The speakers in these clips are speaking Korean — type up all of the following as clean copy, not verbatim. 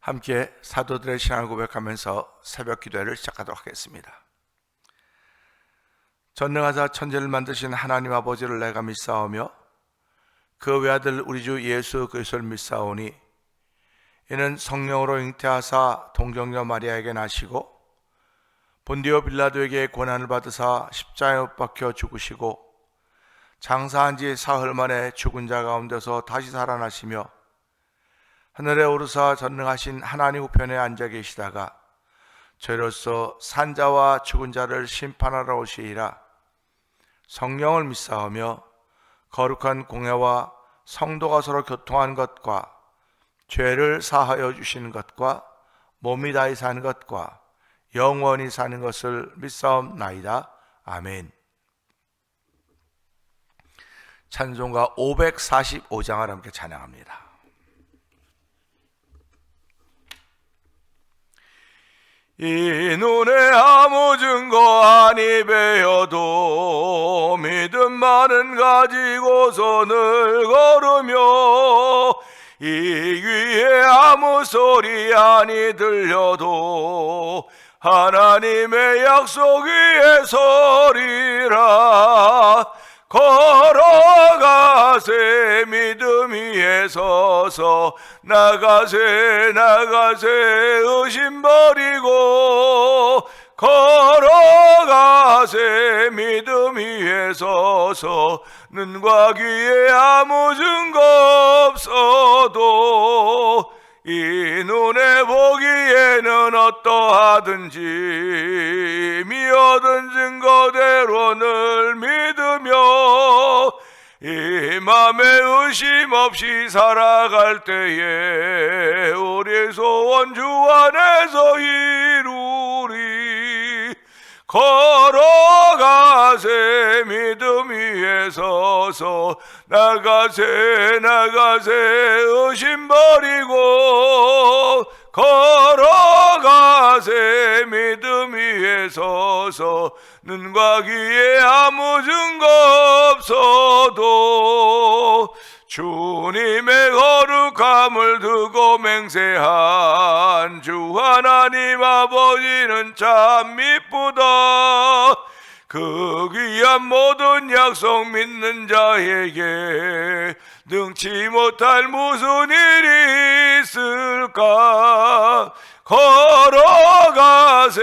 함께 사도들의 신앙을 고백하면서 새벽 기도회를 시작하도록 하겠습니다. 전능하사 천지를 만드신 하나님 아버지를 내가 믿사오며 그 외아들 우리 주 예수 그리스도를 믿사오니 이는 성령으로 잉태하사 동정녀 마리아에게 나시고 본디오 빌라도에게 고난을 받으사 십자가에 못 박혀 죽으시고 장사한 지 사흘 만에 죽은 자 가운데서 다시 살아나시며 하늘에 오르사 전능하신 하나님 우편에 앉아 계시다가 저희로서 산자와 죽은 자를 심판하러 오시리라. 성령을 믿사오며 거룩한 공회와 성도가 서로 교통한 것과 죄를 사하여 주시는 것과 몸이 다히 사는 것과 영원히 사는 것을 믿사옵나이다. 아멘. 찬송가 545장을 함께 찬양합니다. 이 눈에 아무 증거 아니 배어도 믿음만은 가지고서 늘 걸으며 이 귀에 아무 소리 아니 들려도 하나님의 약속 위에 서리라. 걸어가세 믿음 위에 서서 나가세 의심 버리고 걸어가세 믿음 위에 서서 눈과 귀에 아무 증거 없어도 이 눈에 보기에는 어떠하든지 미어든 증거대로 늘 믿으며 이 맘에 의심 없이 살아갈 때에 우리 소원 주 안에서 이루리. 걸어가세 믿음 위에 서서 나가세 의심 버리고 걸어가세 믿음 위에 서서 눈과 귀에 아무 증거 없어도 주님의 거룩함을 두고 맹세한 주 하나님 아버지는 참 미쁘다. 그 귀한 모든 약속 믿는 자에게 능치 못할 무슨 일이 있을까. 걸어가세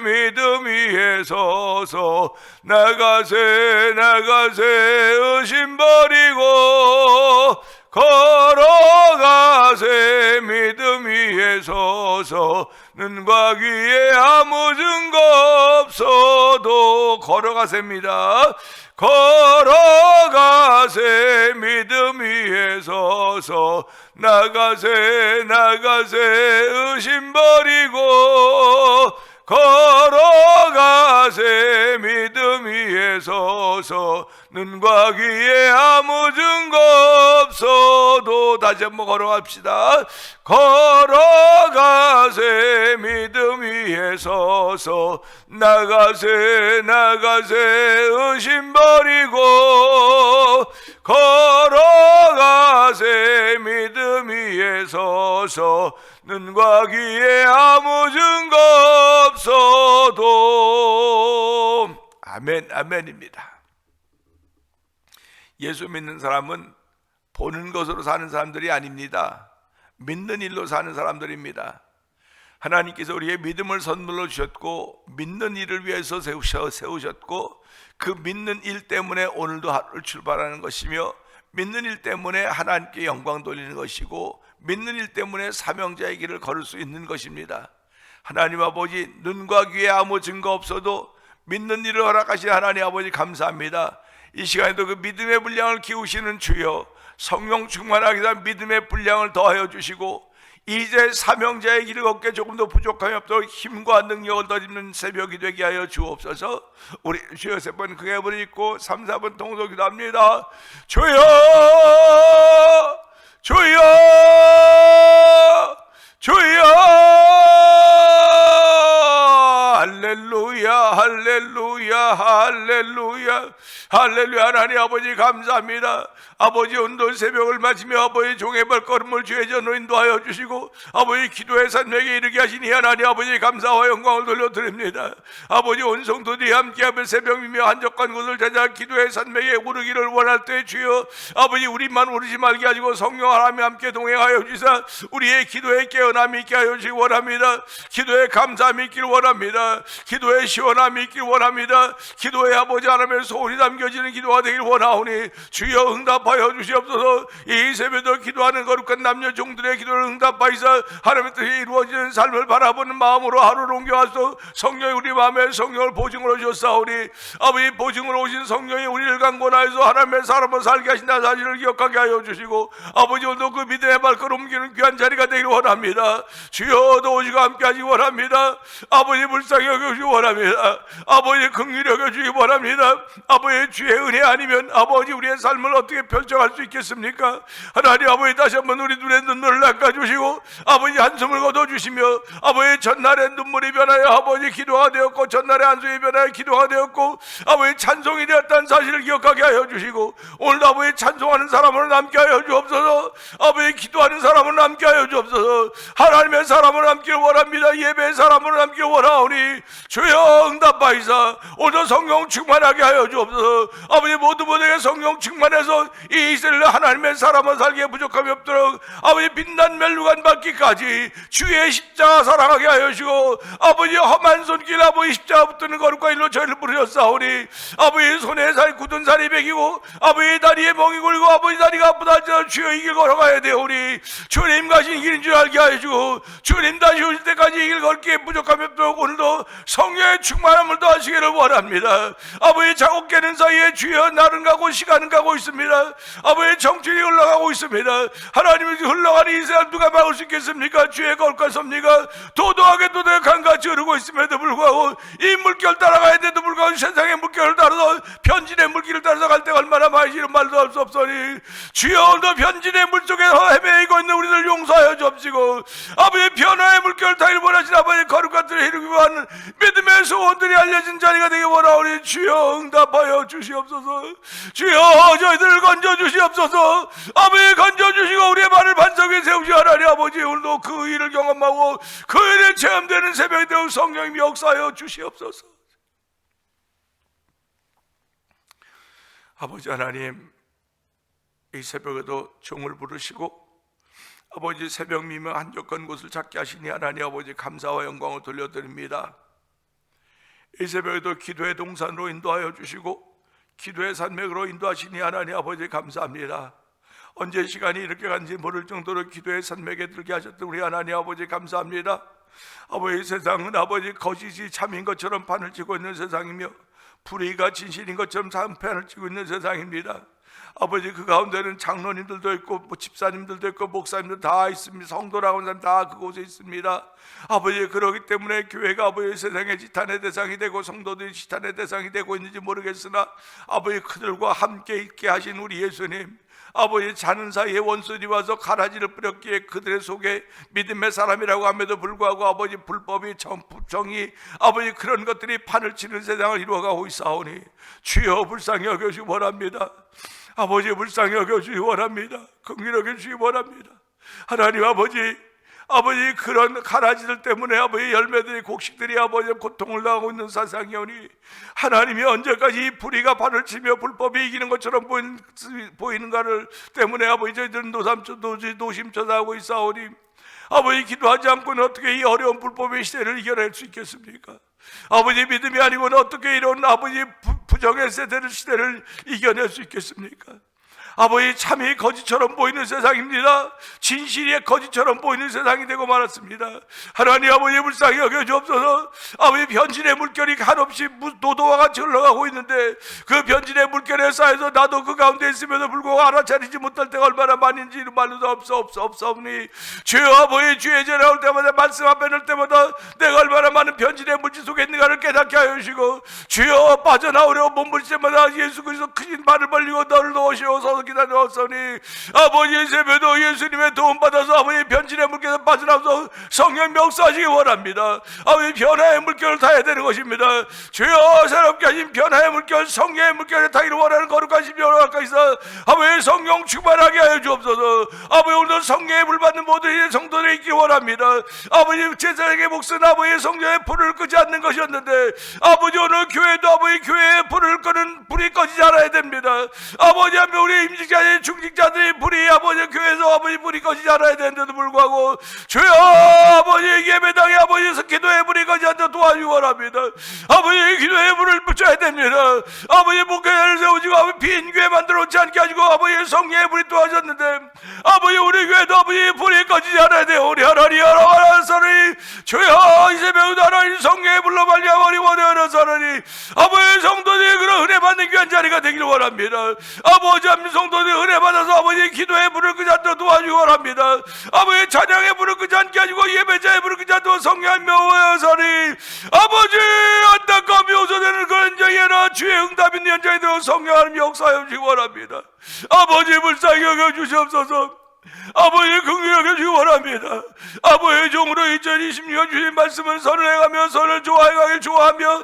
믿음 위에 서서 나가세 의심 버리고 걸어가세 믿음 위에 서서 눈과 귀에 아무 증거 없어도 걸어가세입니다. 걸어가세 믿음 위에 서서 나가세 의심 버리고 걸어가세 믿음 위에 서서 눈과 귀에 아무 증거 없어도 다시 한번 걸어갑시다. 걸어가세 믿음 위에 서서 나가세 의심 버리고 걸어가세 믿음 위에 서서 눈과 귀에 아무 증거 없어도. 아멘, 아멘입니다. 예수 믿는 사람은 보는 것으로 사는 사람들이 아닙니다. 믿는 일로 사는 사람들입니다. 하나님께서 우리의 믿음을 선물로 주셨고 믿는 일을 위해서 세우셨고 그 믿는 일 때문에 오늘도 하루를 출발하는 것이며 믿는 일 때문에 하나님께 영광 돌리는 것이고 믿는 일 때문에 사명자의 길을 걸을 수 있는 것입니다. 하나님 아버지, 눈과 귀에 아무 증거 없어도 믿는 일을 허락하신 하나님 아버지 감사합니다. 이 시간에도 그 믿음의 분량을 키우시는 주여, 성령 충만하게 해서 믿음의 분량을 더하여 주시고 이제 사명자의 길을 걷게 조금 더 부족함이 없도록 힘과 능력을 더 입는 새벽이 되게 하여 주옵소서. 우리 주여 3번 크게 부르짖고 3, 4번 통성 기도합니다. 주여 주여 주여. 할렐루야 할렐루야 할렐루야, 할렐루야, 할렐루야. 하나님 아버지 감사합니다. 아버지 오늘도 새벽을 마치며 아버지 종의 발걸음을 주의 전으로 인도하여 주시고 아버지 기도의 산맥에 이르게 하시니 하나님 아버지 감사와 영광을 돌려드립니다. 아버지 온 성도들이 함께하며 새벽이며 한적한 곳을 찾아 기도의 산맥에 오르기를 원할 때 주여 아버지 우리만 오르지 말게 하시고 성령 하나님 함께 동행하여 주사 우리의 기도에 깨어남이 있게 하여 주시기 원합니다. 기도에 감사함이 있기를 원합니다. 기도에 시원함이 있기를 원합니다. 기도에 아버지 하나님의 소원이 담겨지는 기도가 되기를 원하오니 주여 응답하여 주시옵소서. 이 새벽도 기도하는 거룩한 남녀 종들의 기도를 응답하시사 하나님의 뜻이 이루어지는 삶을 바라보는 마음으로 하루를 옮겨와서 성령이 우리 마음에 성령을 보증으로 주셨사오니 아버지 보증으로 오신 성령이 우리를 강권하여서 하나님의 사람을 살게 하신다는 사실을 기억하게 하여 주시고 아버지 오늘도 그 믿음의 발걸음 옮기는 귀한 자리가 되기를 원합니다. 주여 도우시고 함께 하시기 원합니다. 아버지 불쌍히 여겨주시기 원합니다. 아버지 긍휼히 여겨주시기 원합니다. 아버지 주의 은혜 아니면 아버지 우리의 삶을 어떻게 펼쳐갈 수 있겠습니까? 하나님 아버지 다시 한번 우리 눈에 눈물을 낚아주시고 아버지 한숨을 거둬주시며 아버지 전날의 눈물이 변하여 아버지 기도가 되었고 전날의 한숨이 변하여 기도가 되었고 아버지 찬송이 되었다는 사실을 기억하게 하여 주시고 오늘도 아버지 찬송하는 사람으로 남게 하여 주옵소서. 아버지 기도하는 사람으로 남게 하여 주옵소서. 하나님의 사람으로 남기를 원합니다. 예배의 사람으로 남기를 원하오니 주여 응답하이사 오늘도 성령 충만하게 하여 주옵소서. 아버지 모두에게 성령 충만해서 이 이스라엘 하나님의 사람을 살기에 부족함이 없도록 아버지 빛난 멜루간 받기까지 주의 십자가 사랑하게 하여 주시고 아버지 험한 손길 아버지 십자가 붙드는 거룩한 일로 저희를 부르셨사오니 아버지 손에 살 굳은 살이 베기고 아버지 다리에 멍이 굴고 아버지 다리가 아프다 할지라도 주여 이 길 걸어가야 되오니 주님 가신 길인 줄 알게 하여 주고 주님 다시 오실 때까지 이 길 걷기에 부족함이 없도록 오늘도 성령의 충만함을 더하시기를 원합니다. 아버지 작업 깨는 사이에 주여 날은 가고 시간은 가고 있습니다. 아버지 정신이 흘러가고 있습니다. 하나님의 흘러가는 이 세상 누가 막을 수 있겠습니까? 주의 거룩한 섭리가 도도하게 도덕한 같이 흐르고 있음에도 불구하고 이 물결 따라가야 돼도 불구하고 세상의 물결을 따라서 편진의 물길을 따라서 갈 때가 얼마나 많이 이런 말도 할 수 없으니 주여 오늘도 편진의 물속에서 헤매이고 있는 우리들 용서하여 주옵시고 아버지 변화의 물결을 다 일본하신 아버지 거룩한 뜻을 이루기 위한 믿음의 소원들이 알려진 자리가 되기 원하오니 주여 응답하여 주시옵소서. 주여 저희들을 건져주시옵소서. 아버지 건져주시고 우리의 발을 반석 위에 세우시 하나님 아버지 오늘도 그 일을 경험하고 그 일에 체험되는 새벽이 되어 성령님 역사하여 주시옵소서. 아버지 하나님 이 새벽에도 종을 부르시고 아버지 새벽 미명 한적한 곳을 찾게 하시니 하나님 아버지 감사와 영광을 돌려드립니다. 이 새벽에도 기도의 동산으로 인도하여 주시고 기도의 산맥으로 인도하시니 하나님 아버지 감사합니다. 언제 시간이 이렇게 간지 모를 정도로 기도의 산맥에 들게 하셨던 우리 하나님 아버지 감사합니다. 아버지 세상은 아버지 거짓이 참인 것처럼 판을 치고 있는 세상이며 불의가 진실인 것처럼 판을 치고 있는 세상입니다. 아버지 그 가운데는 장로님들도 있고 집사님들도 있고 목사님들 다 있습니다. 성도라고 하는 사람 다 그곳에 있습니다. 아버지 그러기 때문에 교회가 아버지 세상의 지탄의 대상이 되고 성도들이 지탄의 대상이 되고 있는지 모르겠으나 아버지 그들과 함께 있게 하신 우리 예수님 아버지 자는 사이에 원수들이 와서 가라지를 뿌렸기에 그들의 속에 믿음의 사람이라고 함에도 불구하고 아버지 불법이 정의 아버지 그런 것들이 판을 치는 세상을 이루어가고 있사오니 주여 불쌍히 여겨주시기 원합니다. 아버지 불쌍히 여겨주시기 원합니다. 긍휼히 여겨주시기 원합니다. 하나님 아버지 그런 가라지들 때문에 아버지 열매들이 곡식들이 아버지 고통을 당하고 있는 세상이오니 하나님이 언제까지 이 불의가 판을 치며 불법이 이기는 것처럼 보이는가를 때문에 아버지 저희들은 노심초사하고 있사오니 아버지 기도하지 않고는 어떻게 이 어려운 불법의 시대를 이겨낼 수 있겠습니까? 아버지 믿음이 아니고는 어떻게 이런 아버지 부정의 시대를 이겨낼 수 있겠습니까? 아버지 참이 거짓처럼 보이는 세상입니다. 진실이 거짓처럼 보이는 세상이 되고 말았습니다. 하나님 아버지 불쌍히 여겨주옵소서. 아버지 변진의 물결이 한없이 도도와 같이 흘러가고 있는데 그 변진의 물결에 쌓여서 나도 그 가운데 있음에도 불구하고 알아차리지 못할 때가 얼마나 많은지 말로도 없사옵니 주여 아버지 주의 제 나올 때마다 말씀 앞에 넣을 때마다 내가 얼마나 많은 변진의 물질 속에 있는가를 깨닫게 하여 주시고 주여 빠져나오려고 몸부릴 때마다 예수 그리스도 크신 발을 벌리고 너를 넣으시옵소서. 주옵소서 기다려왔사오니 아버지 새벽도 예수님의 도움받아서 아버지 변질의 물결에서 빠져나와서 성령 역사하시기 원합니다. 아버지 변화의 물결을 타야 되는 것입니다. 주여 새롭게 하신 변화의 물결 성령의 물결에 타기를 원하는 거룩한 심령으로 가까이서 아버지 성령 충만하게 하여 주옵소서. 아버지 오늘도 성령의 불 받는 모든 성도들이 있기 원합니다. 아버지 제사장의 몫은 아버지의 성령의 불을 끄지 않는 것이었는데 아버지 오늘 교회도 아버지 교회의 불을 끄는 불이 꺼지지 않아야 됩니다. 아버지 하면 우리 임직자의 중직자들이 불이 아버지 교회에서 아버지 불이 꺼지지 않아야 되는데도 불구하고 주여 아버지 예배당에 아버지 기도의 불이 꺼지지 않도록 도와주기 원합니다. 아버지 기도의 불을 붙여야 됩니다. 아버지 목회자를 세우시고 아버지 빈 교회 만들어 놓지 않게 하시고 아버지 성령의 불이 도와주셨는데 아버지 우리 교회도 아버지 불이 꺼지지 않아야 돼요. 우리 하나님 하나님 주여 이 새벽에도 하나님 성령의 불로 말미암아 우리 원하는 사람이 아버지 성도들이 그런 은혜 받는 귀한 자리가 되기를 원합니다. 아버지 하나님 성도들이 은혜 받아서 아버지 기도의 불을 끄지 않도록 도와주기 원합니다. 아버지 찬양의 불을 끄지 않게 하시고 예배자의 불을 끄지 않도록 성령 명하사니 아버지 안타까움이 호소되는 그런 자에나 주의 응답 있는 현장에 들어 성령 하나님 역사하여 주시기 원합니다. 아버지 불쌍히 여겨 주시옵소서. 아버지 긍휼히 여겨주시기 원합니다. 아버지의 종으로 2020년 주신 말씀을 선을 행하며 선을 좋아하길 좋아하며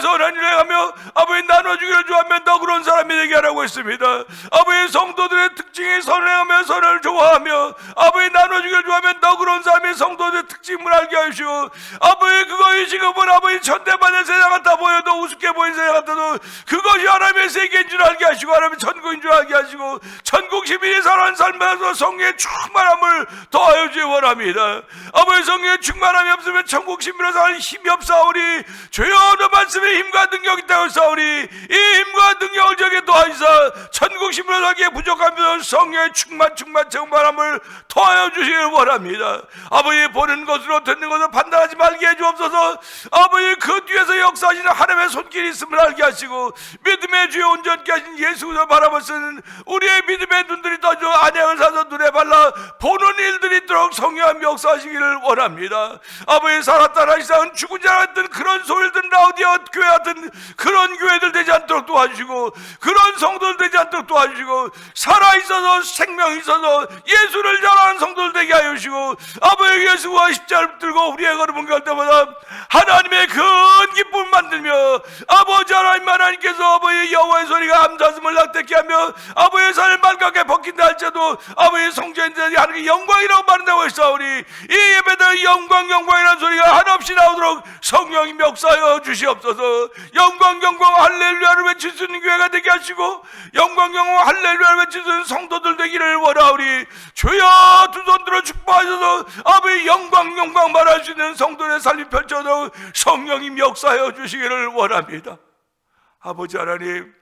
선한 일을 행하며 아버지 나눠주기를 좋아하며 너그러운 사람이 되게 하라고 했습니다. 아버지 성도들의 특징이 선을 행하며 선을 좋아하며 아버지 나눠주기를 좋아하며 너그러운 사람이 성도들의 특징을 알게 하시고 아버지 그것이 지금은 아버지 천대받는 세상 같아 보여도 우습게 보이는 세상 같아도 그것이 하나님의 세계인 줄 알게 하시고 하나님의 천국인 줄 알게 하시고 천국 시민이 살아가는 삶에서 성령의 충만함을 더하여 주기 원합니다. 아버지 성령의 충만함이 없으면 천국 시민으로 살아가는 힘이 없사오니 주여 너 말씀에 힘과 능력이 있다고 싸우니 이 힘과 능력을 저에게 더하시사 천국 시민으로 살기에 부족하면 성령의 충만함을 더하여 주시길 원합니다. 아버지 보는 것으로 듣는 것으로 판단하지 말게 해주옵소서. 아버지 그 뒤에서 역사하시는 하나님의 손길이 있음을 알게 하시고 믿음의 주여 온전케 하신 예수 그리스도 바라볼 쓰는 우리의 믿음의 눈들이 떠져 안약을 사서 눈에 발라 보는 일들이 있도록 성령의 역사하시기를 원합니다. 아버지 살았다 이상은 죽은 자 같은 그런 소일들 라우디아 교회 같은 그런 교회들 되지 않도록 도와주시고 그런 성도들 되지 않도록 도와주시고 살아있어서 생명이 있어서 예수를 잘하는 성도들 되게 하여 주시고 아버지 예수와 십자가를 들고 우리의 걸음을 갈 때마다 하나님의 큰 기쁨을 만들며 아버지 하나님께서 아버지 여호와의 소리가 암사슴을 낙되게 하며 아버지의 산을 맑게 벗긴다 할지라도 아버지 성전인들이 하나님의 영광이라고 말한다고 했사오니 이 예배당의 영광이라는 소리가 한없이 나오도록 성령이 역사하여 주시옵소서. 영광 할렐루야를 외칠 수 있는 교회가 되게 하시고 영광 할렐루야를 외칠 수 있는 성도들 되기를 원하오니 주여 두 손 들어 축복하셔서 아버지 영광 말할 수 있는 성도의 삶이 펼쳐도 성령님 역사하여 주시기를 원합니다. 아버지 하나님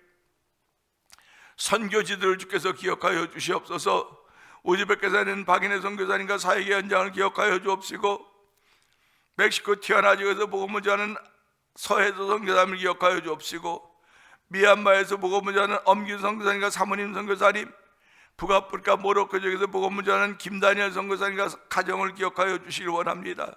선교지들을 주께서 기억하여 주시옵소서. 우즈베키스탄에는 박인혜 선교사님과 사역의 현장을 기억하여 주옵시고 멕시코 티아나주에서 복음을 전하는 서해도 선교사님을 기억하여 주옵시고 미얀마에서 복음을 전하는 엄규 선교사님과 사모님 선교사님 북아프리카 모로코 지역에서 복음을 전하는 김다니엘 선교사님과 가정을 기억하여 주시길 원합니다.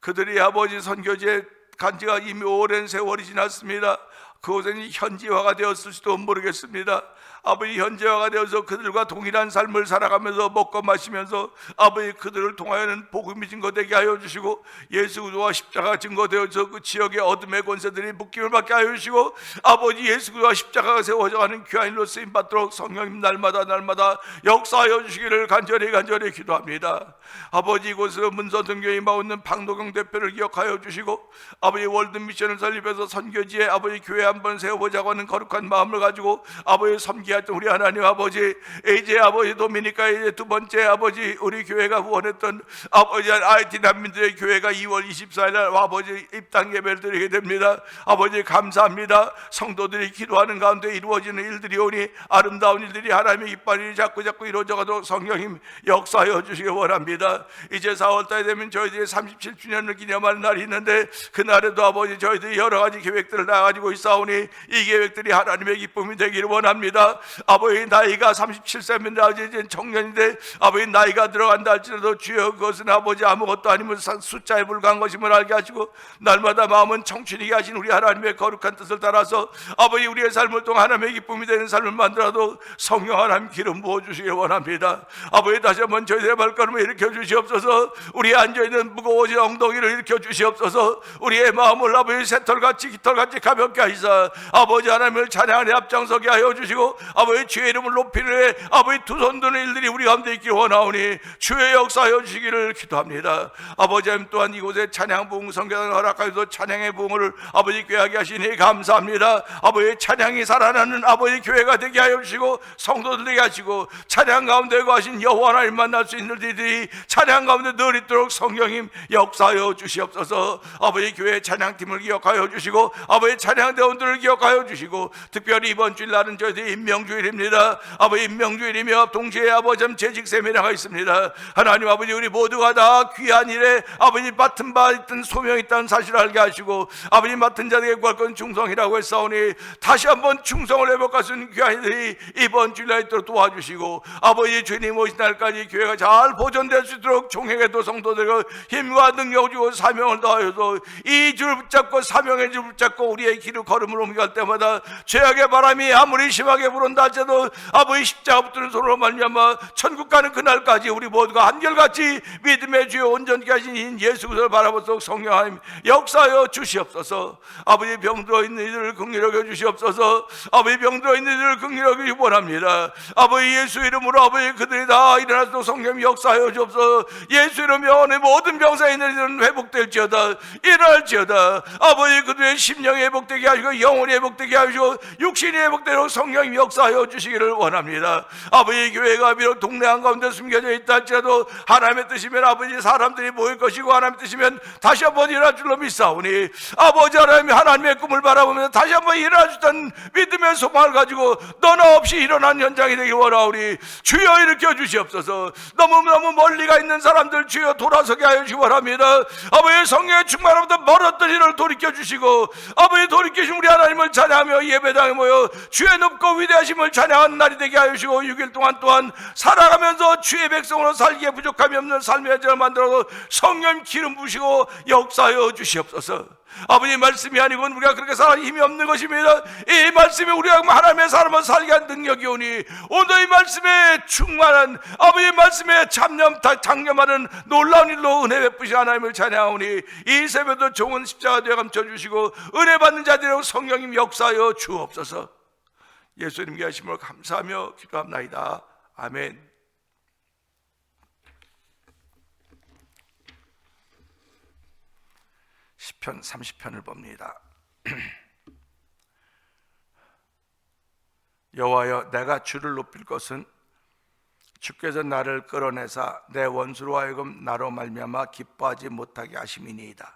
그들이 아버지 선교지의 간지가 이미 오랜 세월이 지났습니다. 그곳은 현지화가 되었을지도 모르겠습니다. 아버지 현지화가 되어서 그들과 동일한 삶을 살아가면서 먹고 마시면서 아버지 그들을 통하여는 복음이 증거되게 하여 주시고 예수 그리스도와 십자가가 증거되어서 그 지역의 어둠의 권세들이 묶임을 받게 하여 주시고 아버지 예수 그리스도와 십자가가 세워져가는 귀한 일로 쓰임받도록 성령님 날마다 역사하여 주시기를 간절히 기도합니다. 아버지 이곳에서 문서등교에 임하고 박노경 대표를 기억하여 주시고 아버지 월드미션을 설립해서 선교지에 아버지 교회 한번 세워보자고 하는 거룩한 마음을 가지고 아버지 섬기하였던 우리 하나님 아버지 이제 아버지 도미니카 이제 두 번째 아버지 우리 교회가 후원했던 아버지 IT 난민들의 교회가 2월 24일 날 아버지 입당 예배를 드리게 됩니다. 아버지 감사합니다. 성도들이 기도하는 가운데 이루어지는 일들이 오니 아름다운 일들이 하나님의 이빨이 자꾸 이루어져가도록 성령님 역사하여 주시기 원합니다. 이제 4월달에 되면 저희들이 37주년을 기념하는 날이 있는데 그날에도 아버지 저희들이 여러 가지 계획들을 나가지고 있어 원하오니 이 계획들이 하나님의 기쁨이 되기를 원합니다. 아버지 나이가 37세입니다. 아버지 청년인데 아버지 나이가 들어간다 할지라도 주여 그것은 아버지 아무것도 아니면 숫자에 불과한 것임을 알게 하시고 날마다 마음은 청춘이게 하신 우리 하나님의 거룩한 뜻을 따라서 아버지 우리의 삶을 통해 하나님의 기쁨이 되는 삶을 만들어도 성령 하나님 기름 부어주시길 원합니다. 아버지 다시 한번 저희들의 발걸음을 일으켜 주시옵소서. 우리 앉아있는 무거워진 엉덩이를 일으켜 주시옵소서. 우리의 마음을 아버지 새털같이 깃털같이 가볍게 하시사 아버지 하나님을 찬양하는 앞장서게 하여 주시고 아버지 주의 이름을 높이는 아버지 두 손 드는 일들이 우리 가운데 있기를 원하오니 주의 역사하여 주시기를 기도합니다. 아버지 하나님 또한 이곳에 찬양 부흥 성경을 허락하여서 찬양의 부흥을 아버지 귀하게 하시니 감사합니다. 아버지 찬양이 살아나는 아버지 교회가 되게 하여 주시고 성도들 되게 하시고 찬양 가운데 거하신 여호와 하나님 만날 수 있는 일들이 찬양 가운데 늘 있도록 성령님 역사하여 주시옵소서. 아버지 교회 찬양팀을 기억하여 주시고 아버지 찬양대원들을 기억하여 주시고 특별히 이번 주일 날은 저희들 임명주일입니다. 아버지 임명주일이며 동시에 아버지 재직 세미나가 있습니다. 하나님 아버지 우리 모두가 다 귀한 일에 아버지 맡은 바 있던 소명이 있다는 사실을 알게 하시고 아버지 맡은 자들에게 구할 건 충성이라고 했사오니 다시 한번 충성을 회복할 수 있는 귀한 일들이 이번 주일날 있도록 도와주시고 아버지 주님 오신 날까지 교회가 잘 보존될 수 있도록 종에게도 성도들과 힘과 능력을 주고 사명을 다하여서 이 줄 붙잡고 사명의 줄 붙잡고 우리의 길을 걸음을 옮겨갈 때마다 죄악의 바람이 아무리 심하게 불어온다 할지라도 아버지 십자가 붙드는 손으로 말미암아 천국 가는 그날까지 우리 모두가 한결같이 믿음의 주여 온전케 하신 예수 그리스도를 바라보도록 성령 하나님 역사하여 주시옵소서. 아버지 병들어 있는 이들을 긍휼히 여겨 주시옵소서. 아버지 병들어 있는 이들을 긍휼히 여기기 원합니다. 아버지 예수 이름으로 아버지 그들이 다 일어나서 성령 역사하여 주옵소서. 예수 이름으로 모든 병사에 있는 이들은 회복될지어다 일어날지어다. 아버지 그들의 심령이 회복되게 하시고 영혼이 회복되게 하시고 육신이 회복되도록 성령님 역사하여 주시기를 원합니다. 아버지 교회가 비록 동네 한가운데 숨겨져 있다 할지라도 하나님의 뜻이면 아버지 사람들이 모일 것이고 하나님의 뜻이면 다시 한번 일어날 줄로 믿사오니 아버지 하나님이 하나님의 꿈을 바라보면서 다시 한번 일어날 수 있다는 믿음의 소망을 가지고 너나 없이 일어난 현장이 되길 원하오니 주여 일으켜 주시옵소서. 너무너무 멀리 가 있는 사람들 주여 돌아서게 하여 주시기 원합니다. 아버지 성령의 충만함부터 멀었던 일을 돌이켜 주시고 아버지 돌이키신 우리 하나님을 찬양하며 예배당에 모여 주의 높고 위대하심을 찬양하는 날이 되게 하여 주시고 6일 동안 또한 살아가면서 주의 백성으로 살기에 부족함이 없는 삶의 여정을 만들어서 성령 기름 부시고 역사하여 주시옵소서. 아버지 말씀이 아니고 우리가 그렇게 살아 힘이 없는 것입니다. 이 말씀이 우리가 하나님의 사람을 살게 한 능력이 오니 오늘 이 말씀에 충만한 아버지 말씀에 장념하는 놀라운 일로 은혜 베푸신 하나님을 찬양하오니 이 새벽도 종은 십자가 되어 감춰주시고 은혜 받는 자들의 성령님 역사하여 주옵소서. 예수님께 하심을 감사하며 기도합나이다. 아멘. 시편 30편을 봅니다. 여호와여 내가 주를 높일 것은 주께서 나를 끌어내사 내 원수로 하여금 나로 말미암아 기뻐하지 못하게 하심이니이다.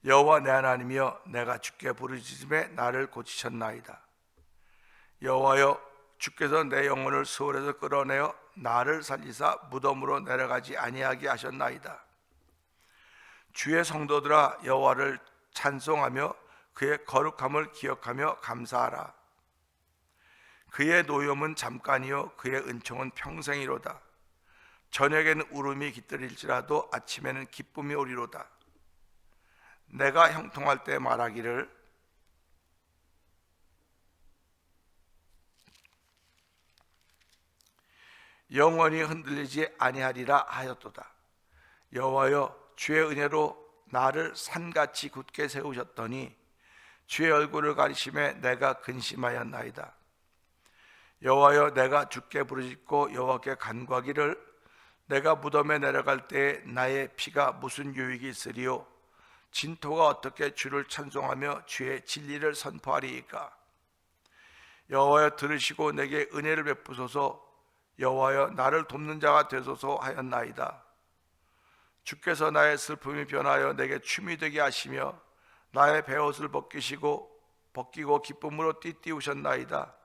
여호와 내 하나님이여 내가 주께 부르짖음에 나를 고치셨나이다. 여호와여 주께서 내 영혼을 수월에서 끌어내어 나를 살리사 무덤으로 내려가지 아니하게 하셨나이다. 주의 성도들아 여호와를 찬송하며 그의 거룩함을 기억하며 감사하라. 그의 노염은 잠깐이요 그의 은총은 평생이로다. 저녁에는 울음이 깃들일지라도 아침에는 기쁨이 오리로다. 내가 형통할 때 말하기를 영원히 흔들리지 아니하리라 하였도다. 여호와여 주의 은혜로 나를 산같이 굳게 세우셨더니 주의 얼굴을 가리심에 내가 근심하였나이다. 여호와여 내가 주께 부르짖고 여호와께 간구하기를 내가 무덤에 내려갈 때에 나의 피가 무슨 유익이 있으리요 진토가 어떻게 주를 찬송하며 주의 진리를 선포하리이까. 여호와여 들으시고 내게 은혜를 베푸소서. 여호와여 나를 돕는 자가 되소서 하였나이다. 주께서 나의 슬픔이 변하여 내게 춤이 되게 하시며 나의 베옷을 벗기고 기쁨으로 띠띠우셨나이다.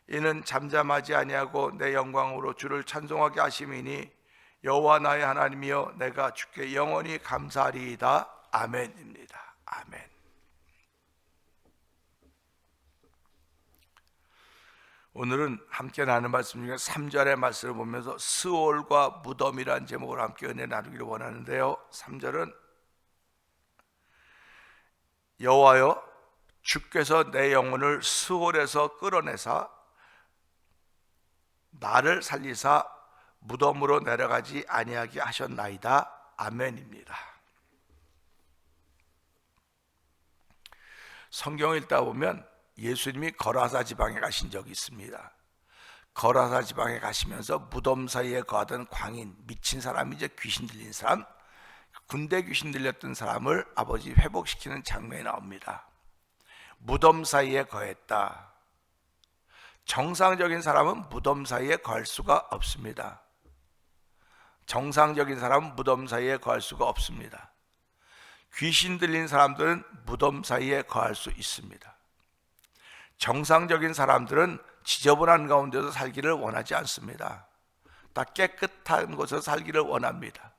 이는 잠잠하지 아니하고 내 영광으로 주를 찬송하게 하심이니 여호와 나의 하나님이여 내가 주께 영원히 감사하리이다. 아멘입니다. 아멘. 오늘은 함께 나누는 말씀 중에 3절의 말씀을 보면서 스올과 무덤이라는 제목으로 함께 은혜 나누기를 원하는데요. 3절은 여호와여 주께서 내 영혼을 스올에서 끌어내사 나를 살리사 무덤으로 내려가지 아니하게 하셨나이다. 아멘입니다. 성경을 읽다 보면 예수님이 거라사 지방에 가신 적이 있습니다. 거라사 지방에 가시면서 무덤 사이에 거하던 광인, 미친 사람이죠. 귀신 들린 사람, 군대 귀신 들렸던 사람을 아버지 회복시키는 장면이 나옵니다. 무덤 사이에 거했다. 정상적인 사람은 무덤 사이에 거할 수가 없습니다. 정상적인 사람은 무덤 사이에 거할 수가 없습니다. 귀신 들린 사람들은 무덤 사이에 거할 수 있습니다. 정상적인 사람들은 지저분한 가운데서 살기를 원하지 않습니다. 다 깨끗한 곳에서 살기를 원합니다.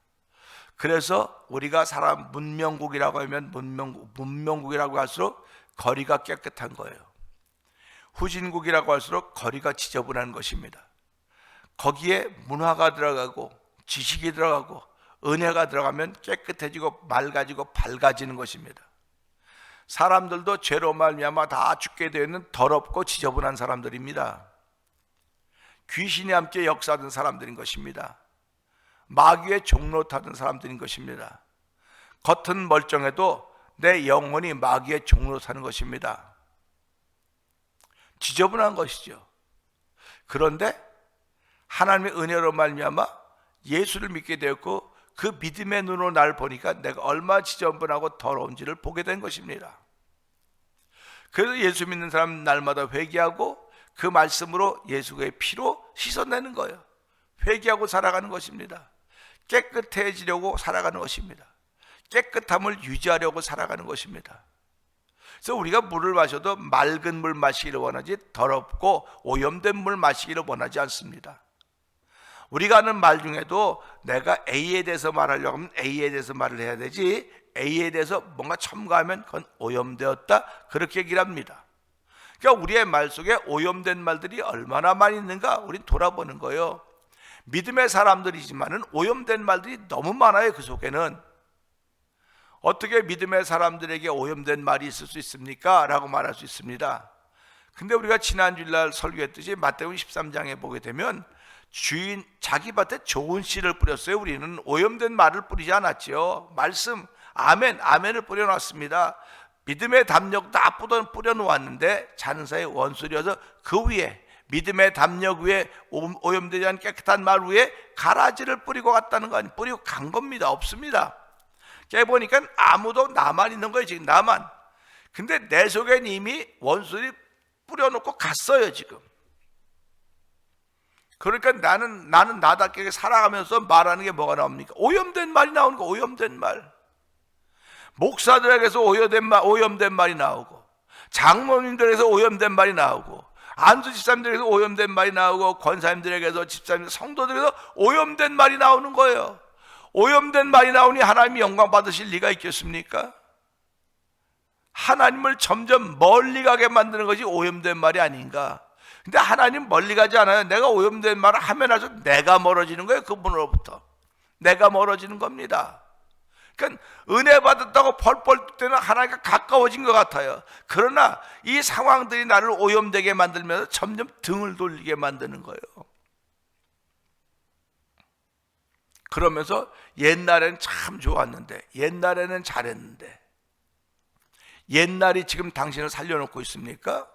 그래서 우리가 사람 문명국이라고 하면 문명국이라고 할수록 거리가 깨끗한 거예요. 후진국이라고 할수록 거리가 지저분한 것입니다. 거기에 문화가 들어가고 지식이 들어가고 은혜가 들어가면 깨끗해지고 맑아지고 밝아지는 것입니다. 사람들도 죄로 말미암아 다 죽게 되어 있는 더럽고 지저분한 사람들입니다. 귀신이 함께 역사하던 사람들인 것입니다. 마귀의 종로 타던 사람들인 것입니다. 겉은 멀쩡해도 내 영혼이 마귀의 종로 타는 것입니다. 지저분한 것이죠. 그런데 하나님의 은혜로 말미암아 예수를 믿게 되었고 그 믿음의 눈으로 날 보니까 내가 얼마나 지저분하고 더러운지를 보게 된 것입니다. 그래서 예수 믿는 사람 날마다 회개하고 그 말씀으로 예수의 피로 씻어내는 거예요. 회개하고 살아가는 것입니다. 깨끗해지려고 살아가는 것입니다. 깨끗함을 유지하려고 살아가는 것입니다. 그래서 우리가 물을 마셔도 맑은 물 마시기를 원하지 더럽고 오염된 물 마시기를 원하지 않습니다. 우리가 하는 말 중에도 내가 A에 대해서 말하려고 하면 A에 대해서 말을 해야 되지 A에 대해서 뭔가 첨가하면 그건 오염되었다 그렇게 얘기를 합니다. 그러니까 우리의 말 속에 오염된 말들이 얼마나 많이 있는가 우린 돌아보는 거예요. 믿음의 사람들이지만은 오염된 말들이 너무 많아요. 그 속에는 어떻게 믿음의 사람들에게 오염된 말이 있을 수 있습니까? 라고 말할 수 있습니다. 근데 우리가 지난 주일날 설교했듯이 마태복음 13장에 보게 되면 주인 자기 밭에 좋은 씨를 뿌렸어요. 우리는 오염된 말을 뿌리지 않았죠. 말씀 아멘을 뿌려놨습니다. 믿음의 담력 다 뿌려놓았는데 자는 사이에 원수려서 그 위에 믿음의 담력 위에 오염되지 않은 깨끗한 말 위에 가라지를 뿌리고 갔다는 거 아니에요. 뿌리고 간 겁니다. 없습니다. 깨보니까 아무도 나만 있는 거예요. 지금 나만. 근데 내 속엔 이미 원수들이 뿌려놓고 갔어요. 지금. 그러니까 나는 나답게 살아가면서 말하는 게 뭐가 나옵니까? 오염된 말이 나오는 거. 오염된 말. 목사들에게서 오염된 말이 나오고, 장모님들에게서 오염된 말이 나오고, 안수 집사님들에게서 오염된 말이 나오고, 권사님들에게서 집사님, 성도들에게서 오염된 말이 나오는 거예요. 오염된 말이 나오니 하나님이 영광 받으실 리가 있겠습니까? 하나님을 점점 멀리 가게 만드는 것이 오염된 말이 아닌가? 근데 하나님 멀리 가지 않아요. 내가 오염된 말을 하면 할수록 내가 멀어지는 거예요. 그분으로부터 내가 멀어지는 겁니다. 그러니까 은혜 받았다고 펄펄 때는 하나님과 가까워진 것 같아요. 그러나 이 상황들이 나를 오염되게 만들면서 점점 등을 돌리게 만드는 거예요. 그러면서 옛날에는 참 좋았는데, 옛날에는 잘했는데, 옛날이 지금 당신을 살려놓고 있습니까?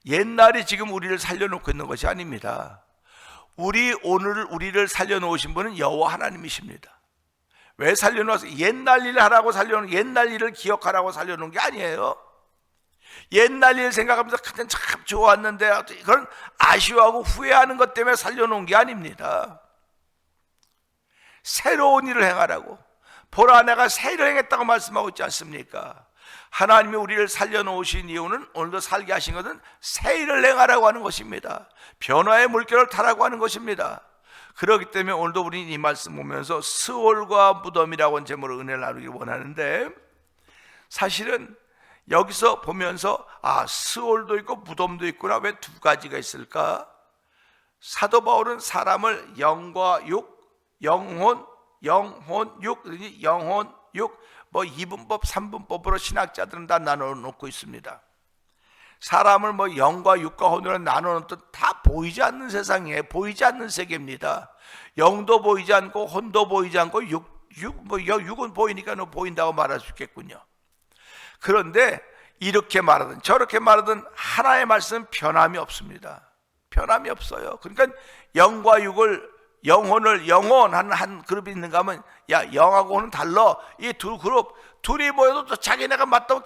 옛날이 지금 우리를 살려놓고 있는 것이 아닙니다. 우리를 살려놓으신 분은 여호와 하나님이십니다. 왜 살려놓아서 옛날 일 하라고 살려놓은, 옛날 일을 기억하라고 살려놓은 게 아니에요. 옛날 일 생각하면서 그땐 참 좋았는데 그런 아쉬워하고 후회하는 것 때문에 살려놓은 게 아닙니다. 새로운 일을 행하라고. 보라 내가 새 일을 행했다고 말씀하고 있지 않습니까? 하나님이 우리를 살려놓으신 이유는 오늘도 살게 하신 것은 새 일을 행하라고 하는 것입니다. 변화의 물결을 타라고 하는 것입니다. 그렇기 때문에 오늘도 우리는 이 말씀 보면서 스올과 무덤이라고 하는 제목으로 은혜를 나누기 원하는데, 사실은 여기서 보면서 스올도 있고 무덤도 있구나. 왜 두 가지가 있을까? 사도 바울은 사람을 영과 육, 영혼, 육, 영혼, 육, 뭐 2분법, 3분법으로 신학자들은 다 나눠 놓고 있습니다. 사람을 뭐 영과 육과 혼으로 나눠 놓던 다 보이지 않는 세상에 보이지 않는 세계입니다. 영도 보이지 않고 혼도 보이지 않고 육은 보이니까 보인다고 말할 수 있겠군요. 그런데 이렇게 말하든 저렇게 말하든 하나의 말씀은 변함이 없습니다. 변함이 없어요. 그러니까 영과 육을 영혼 한 그룹이 있는가 하면 영하고 혼은 달라. 이 두 그룹 둘이 모여도 또 자기네가 맞다고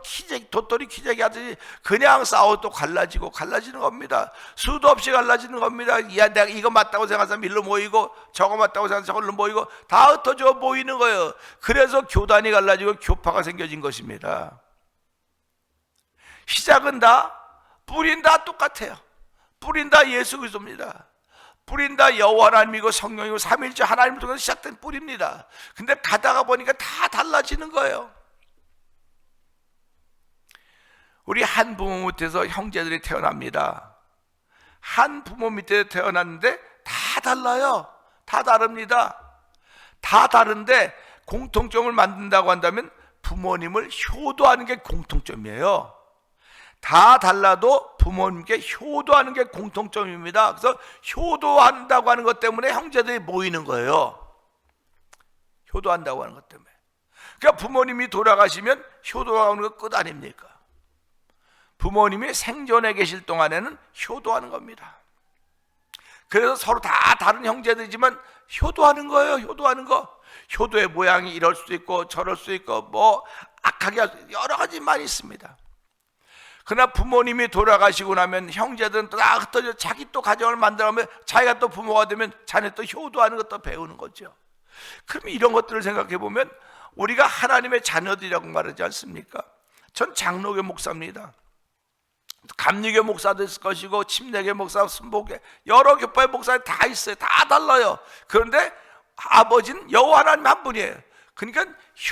도토리 키재기 하듯이 그냥 싸워도 갈라지는 겁니다. 수도 없이 갈라지는 겁니다. 내가 이거 맞다고 생각하는 사람 일로 모이고 저거 맞다고 생각하는 사람 일로 모이고 다 흩어져 모이는 거예요. 그래서 교단이 갈라지고 교파가 생겨진 것입니다. 시작은 뿌린 다 똑같아요. 뿌린 다 예수 그리스도입니다. 뿌린 다 여호와 하나님이고 성령이고 삼위일체 하나님을 통해서 시작된 뿌리입니다. 근데 가다가 보니까 다 달라지는 거예요. 우리 한 부모 밑에서 형제들이 태어납니다. 한 부모 밑에 태어났는데 다 달라요. 다 다릅니다. 다 다른데 공통점을 만든다고 한다면 부모님을 효도하는 게 공통점이에요. 다 달라도 부모님께 효도하는 게 공통점입니다. 그래서 효도한다고 하는 것 때문에 형제들이 모이는 거예요. 효도한다고 하는 것 때문에. 그러니까 부모님이 돌아가시면 효도하는 거 끝 아닙니까? 부모님이 생존해 계실 동안에는 효도하는 겁니다. 그래서 서로 다 다른 형제들이지만 효도하는 거예요. 효도하는 거. 효도의 모양이 이럴 수도 있고 저럴 수도 있고 뭐 악하게 할 수도 있고 여러 가지 많이 있습니다. 그러나 부모님이 돌아가시고 나면 형제들은 또 다 흩어져 자기 또 가정을 만들어가면 자기가 또 부모가 되면 자네 또 효도하는 것도 배우는 거죠. 그럼 이런 것들을 생각해 보면 우리가 하나님의 자녀들이라고 말하지 않습니까? 전 장로교 목사입니다. 감리교 목사도 있을 것이고 침례교 목사, 순복교 여러 교파의 목사들이 다 있어요. 다 달라요. 그런데 아버지는 여호와 하나님 한 분이에요. 그러니까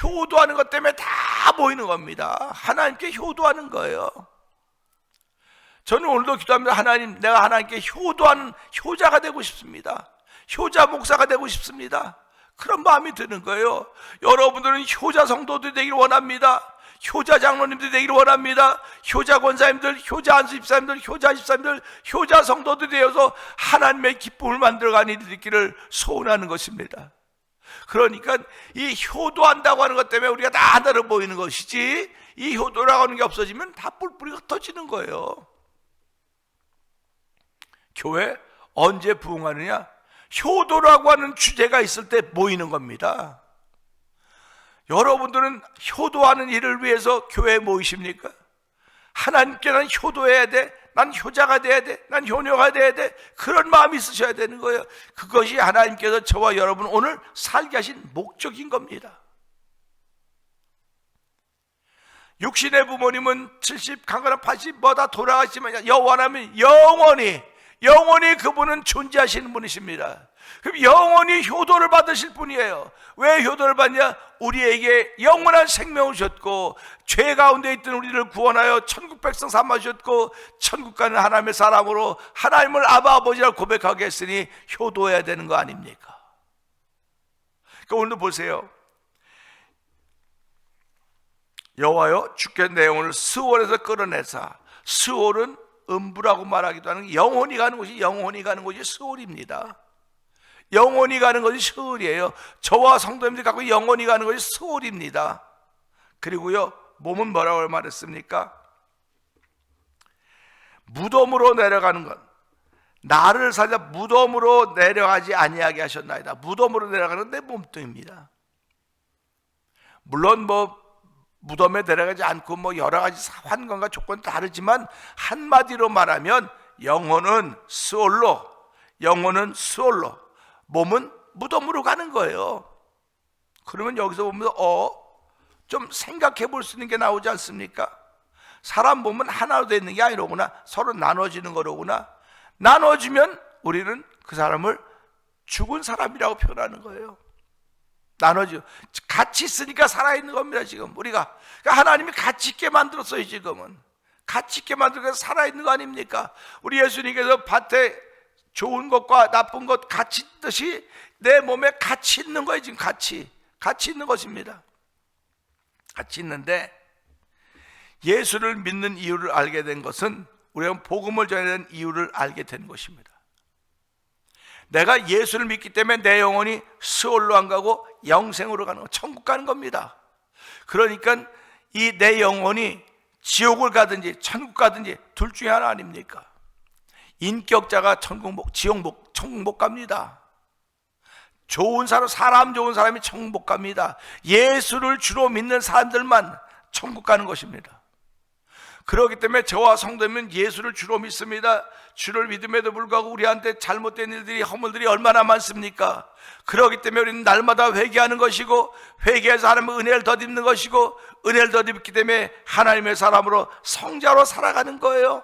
효도하는 것 때문에 다 보이는 겁니다. 하나님께 효도하는 거예요. 저는 오늘도 기도합니다. 하나님, 내가 하나님께 효도하는 효자가 되고 싶습니다. 효자 목사가 되고 싶습니다. 그런 마음이 드는 거예요. 여러분들은 효자 성도들이 되기를 원합니다. 효자 장로님들이 되기를 원합니다. 효자 권사님들, 효자 안수 집사님들, 효자 집사님들, 효자 성도들이 되어서 하나님의 기쁨을 만들어가는 이들이 있기를 소원하는 것입니다. 그러니까 이 효도한다고 하는 것 때문에 우리가 다 하나로 보이는 것이지 이 효도라고 하는 게 없어지면 다 뿔뿔이 흩어지는 거예요. 교회 언제 부흥하느냐? 효도라고 하는 주제가 있을 때 모이는 겁니다. 여러분들은 효도하는 일을 위해서 교회에 모이십니까? 하나님께 난 효도해야 돼. 난 효자가 돼야 돼. 난 효녀가 돼야 돼. 그런 마음이 있으셔야 되는 거예요. 그것이 하나님께서 저와 여러분 오늘 살게 하신 목적인 겁니다. 육신의 부모님은 70, 강건한 80 뭐다 돌아가시지만 여호와 하나님은 영원히 그분은 존재하시는 분이십니다. 그럼 영원히 효도를 받으실 분이에요. 왜 효도를 받냐? 우리에게 영원한 생명을 주셨고 죄 가운데 있던 우리를 구원하여 천국 백성 삼아주셨고 천국 가는 하나님의 사람으로 하나님을 아바 아버지라고 고백하게 했으니 효도해야 되는 거 아닙니까? 그러니까 오늘도 보세요. 여호와여 주께 내 영혼을 스올에서 끌어내사. 스올은 음부라고 말하기도 하는 영혼이 가는 곳이 스올입니다. 영혼이 가는 것이 스올이에요. 저와 성도님들이 갖고 영혼이 가는 것이 스올입니다. 그리고요 몸은 뭐라고 말했습니까? 무덤으로 내려가는 것, 나를 살려 무덤으로 내려가지 아니하게 하셨나이다. 무덤으로 내려가는 내 몸뚱입니다. 물론 무덤에 내려가지 않고 여러 가지 환경과 조건이 다르지만 한마디로 말하면 영혼은 스올로, 몸은 무덤으로 가는 거예요. 그러면 여기서 보면 좀 생각해 볼 수 있는 게 나오지 않습니까? 사람 몸은 하나로 되어 있는 게 아니로구나. 서로 나눠지는 거로구나. 나눠지면 우리는 그 사람을 죽은 사람이라고 표현하는 거예요. 나눠져 같이 있으니까 살아있는 겁니다. 지금 우리가 그러니까 하나님이 가치 있게 만들었어요. 지금은 가치 있게 만들어서 살아있는 거 아닙니까? 우리 예수님께서 밭에 좋은 것과 나쁜 것 같이 있듯이 내 몸에 가치 있는 거예요. 지금 가치 있는 것입니다. 가치 있는데 예수를 믿는 이유를 알게 된 것은 우리가 복음을 전해야 되는 이유를 알게 된 것입니다. 내가 예수를 믿기 때문에 내 영혼이 스올로 안 가고 영생으로 가는 거, 천국 가는 겁니다. 그러니까 이 내 영혼이 지옥을 가든지 천국 가든지 둘 중에 하나 아닙니까? 인격자가 천국 못 갑니다. 사람 좋은 사람이 천국 못 갑니다. 예수를 주로 믿는 사람들만 천국 가는 것입니다. 그렇기 때문에 저와 성도님은 예수를 주로 믿습니다. 주를 믿음에도 불구하고 우리한테 잘못된 일들이, 허물들이 얼마나 많습니까? 그렇기 때문에 우리는 날마다 회개하는 것이고, 회개해서 하나님의 은혜를 덧입는 것이고, 은혜를 덧입기 때문에 하나님의 사람으로 성자로 살아가는 거예요.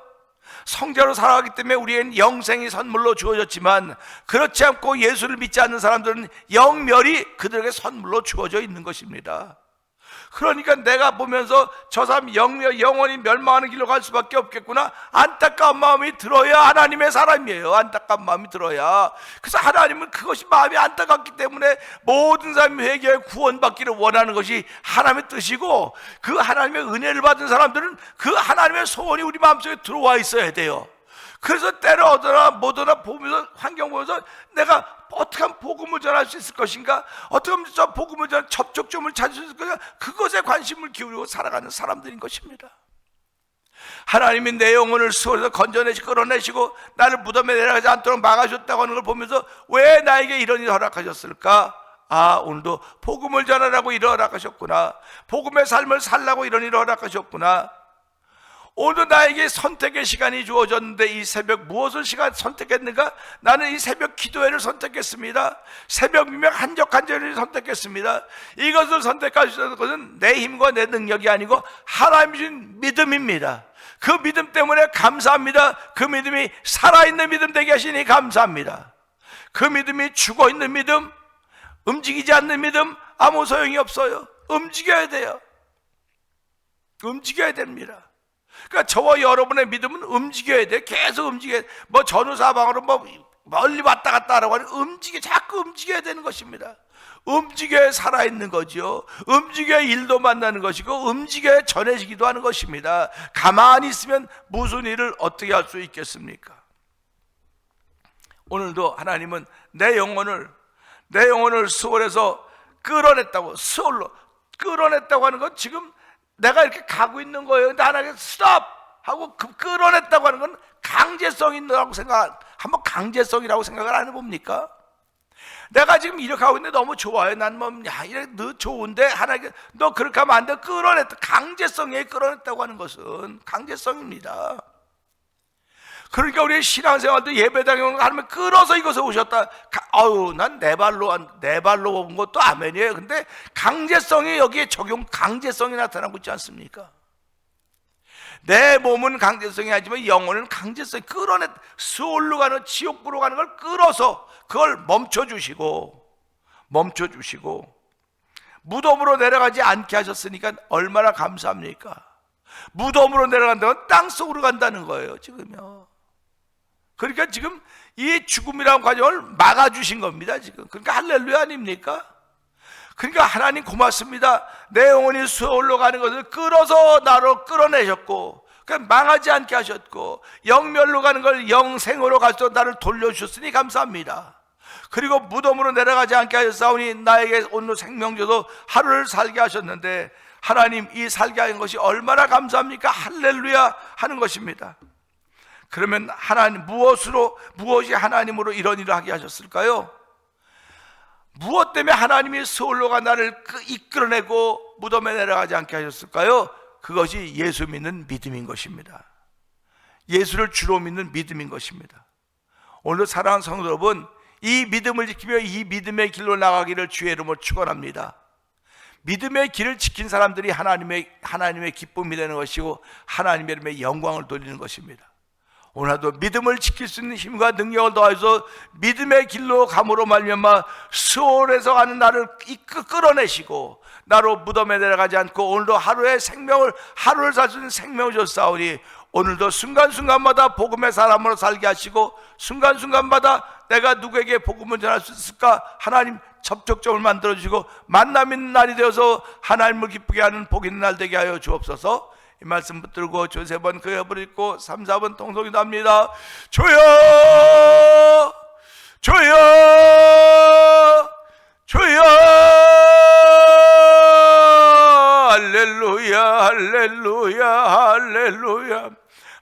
성자로 살아가기 때문에 우리의 영생이 선물로 주어졌지만, 그렇지 않고 예수를 믿지 않는 사람들은 영멸이 그들에게 선물로 주어져 있는 것입니다. 그러니까 내가 보면서 저 사람 영원히 멸망하는 길로 갈 수밖에 없겠구나, 안타까운 마음이 들어야 하나님의 사람이에요. 안타까운 마음이 들어야. 그래서 하나님은 그것이 마음이 안타깝기 때문에 모든 사람이 회개해 구원받기를 원하는 것이 하나님의 뜻이고, 그 하나님의 은혜를 받은 사람들은 그 하나님의 소원이 우리 마음속에 들어와 있어야 돼요. 그래서 때로 오더나 뭐더나 보면서, 환경 보면서 내가 어떻게 하면 복음을 전할 수 있을 것인가, 어떻게 하면 저 복음을 전할 접촉점을 찾을 수 있을 것인가, 그것에 관심을 기울이고 살아가는 사람들인 것입니다. 하나님이 내 영혼을 수월해서 건져내시고 끌어내시고 나를 무덤에 내려가지 않도록 막아줬다고 하는 걸 보면서 왜 나에게 이런 일을 허락하셨을까? 오늘도 복음을 전하라고 이를 허락하셨구나. 복음의 삶을 살라고 이런 일을 허락하셨구나. 오늘도 나에게 선택의 시간이 주어졌는데 이 새벽 무엇을 선택했는가? 나는 이 새벽 기도회를 선택했습니다. 새벽 미명 한적한 절을 선택했습니다. 이것을 선택할 수 있는 것은 내 힘과 내 능력이 아니고 하나님이 주신 믿음입니다. 그 믿음 때문에 감사합니다. 그 믿음이 살아있는 믿음 되게 하시니 감사합니다. 그 믿음이 죽어있는 믿음, 움직이지 않는 믿음, 아무 소용이 없어요. 움직여야 돼요. 움직여야 됩니다. 그러니까 저와 여러분의 믿음은 움직여야 돼. 계속 움직여야 돼. 뭐 전후사방으로 멀리 왔다 갔다 하라고 하는 자꾸 움직여야 되는 것입니다. 움직여야 살아있는 거죠. 움직여야 일도 만나는 것이고, 움직여야 전해지기도 하는 것입니다. 가만히 있으면 무슨 일을 어떻게 할 수 있겠습니까? 오늘도 하나님은 내 영혼을 수월해서 스올로 끌어냈다고 하는 건 지금 내가 이렇게 가고 있는 거예요. 근데 하나님께 스톱! 하고 끌어냈다고 하는 건 강제성이 있다고 한번 강제성이라고 생각을 안 해봅니까? 내가 지금 이렇게 하고 있는데 너무 좋아요. 난 이렇게 너 좋은데 하나님께 너 그렇게 하면 안 돼. 끌어냈다. 강제성에 끌어냈다고 하는 것은 강제성입니다. 그러니까 우리의 신앙생활도 예배당에 오는 거 하나님 끌어서 이것을 오셨다. 난 내 발로 온 것도 아멘이에요. 근데 강제성이 여기에 강제성이 나타나고 있지 않습니까? 내 몸은 강제성이 하지만 영혼은 강제성이 스올로 가는, 지옥으로 가는 걸 끌어서 그걸 멈춰주시고 무덤으로 내려가지 않게 하셨으니까 얼마나 감사합니까? 무덤으로 내려간다면 땅속으로 간다는 거예요. 지금요. 그러니까 지금 이 죽음이라는 과정을 막아주신 겁니다. 지금. 그러니까 할렐루야 아닙니까? 그러니까 하나님 고맙습니다. 내 영혼이 수월로 가는 것을 끌어서 나로 끌어내셨고, 망하지 않게 하셨고, 영멸로 가는 걸 영생으로 가서 나를 돌려주셨으니 감사합니다. 그리고 무덤으로 내려가지 않게 하셨사오니 나에게 오늘 생명 줘서 하루를 살게 하셨는데, 하나님 이 살게 하는 것이 얼마나 감사합니까? 할렐루야 하는 것입니다. 그러면 무엇이 하나님으로 이런 일을 하게 하셨을까요? 무엇 때문에 하나님이 스올로가 나를 이끌어내고 무덤에 내려가지 않게 하셨을까요? 그것이 예수 믿는 믿음인 것입니다. 예수를 주로 믿는 믿음인 것입니다. 오늘 사랑하는 성도 여러분, 이 믿음을 지키며 이 믿음의 길로 나가기를 주의 이름으로 축원합니다. 믿음의 길을 지킨 사람들이 하나님의 기쁨이 되는 것이고 하나님의 이름에 영광을 돌리는 것입니다. 오늘도 믿음을 지킬 수 있는 힘과 능력을 더하여서 믿음의 길로 감으로 말미암아 수월에서 가는 나를 끌어내시고 나로 무덤에 내려가지 않고 오늘도 하루를 살 수 있는 생명을 줬사오니 오늘도 순간순간마다 복음의 사람으로 살게 하시고 순간순간마다 내가 누구에게 복음을 전할 수 있을까 하나님 접촉점을 만들어주시고 만남 있는 날이 되어서 하나님을 기쁘게 하는 복 있는 날 되게 하여 주옵소서. 이 말씀 붙들고 주 3번 그 옆을 읽고 3, 4번 통성기도 합니다. 주여 주여 주여 할렐루야 할렐루야 할렐루야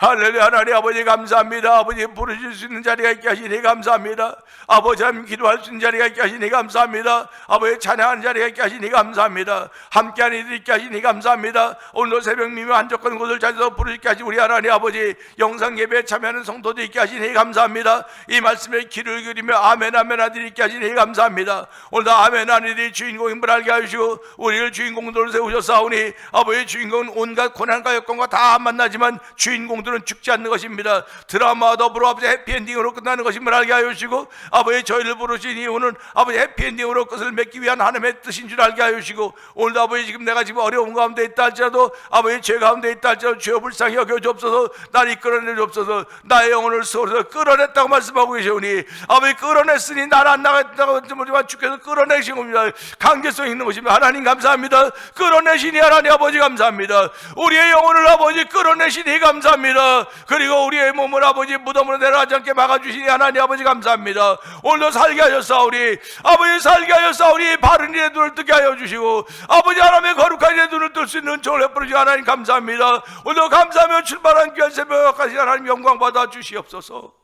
할렐루야. 하나님 아버지 감사합니다. 아버지 부르실 수 있는 자리가 있게 하시니 감사합니다. 아버지 하나님 기도할 수 있는 자리가 있게 하시니 감사합니다. 아버지 찬양하는 자리가 있게 하시니 감사합니다. 함께하는 이들 있게 하시니 감사합니다. 오늘도 새벽 미며 한적한 곳을 찾아서 부르시게 하시 우리 하나님 아버지 영상 예배에 참여하는 성도들 있게 하시니 감사합니다. 이 말씀에 귀를 기울이며 아멘 아멘 아들이 있게 하시니 감사합니다. 오늘도 아멘 아들이 주인공임을 알게 하시고 우리를 주인공들을 세우셨사오니 아버지 주인공은 온갖 고난과 여건과 다 만나지만 주인공들은 죽지 않는 것입니다. 드라마와 더불어 아버지 해피엔딩으로 끝나는 것임을 알게 하여 주시고 아버지 저희를 부르신 이유는 아버지 해피엔딩으로 끝을 맺기 위한 하나님의 뜻인 줄 알게 하여 주시고 오늘도 아버지 내가 지금 어려운 가운데 있다 할지라도 아버지 죄 가운데 있다 할지라도 주여 불쌍히 여겨 주옵소서. 나를 이끌어내 주옵소서. 나의 영혼을 서울에서 끌어냈다고 말씀하고 계시오니 아버지 끌어냈으니 나는 안 나갔다고 하지만 주께서 끌어내신 겁니다. 강제성 있는 것입니다. 하나님 감사합니다. 끌어내시니 하나님 아버지 감사합니다. 우리의 영혼을 아버지 끌어내시니 감사합니다. 그리고 우리의 몸을 아버지 무덤으로 내려가지 않게 막아주시니 하나님 아버지 감사합니다. 오늘도 살게 하셨사오니 아버지 살게 하셨사오니 바른 일의 눈을 뜨게 하여 주시고 아버지 하나님의 거룩한 일의 눈을 뜰 수 있는 저를 베풀으시니 하나님 감사합니다. 오늘도 감사하며 출발한 귀한 새벽까지 하나님 영광 받아 주시옵소서.